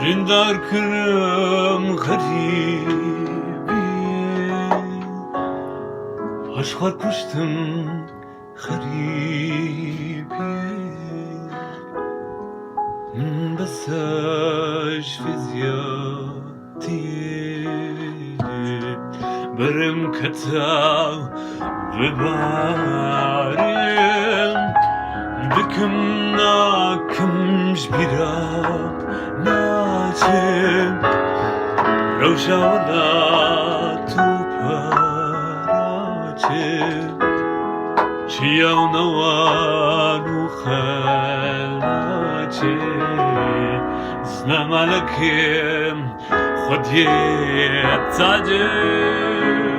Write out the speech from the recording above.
Rindar kırım garibi, aşklar kuştum garibi, Besaş fizyati Berim ketav ve barim Diküm nakım jbirab Naçim Rovşa ola tu paraçim Çiyav nawanu khalaçim Znam alakim Khod ye tajim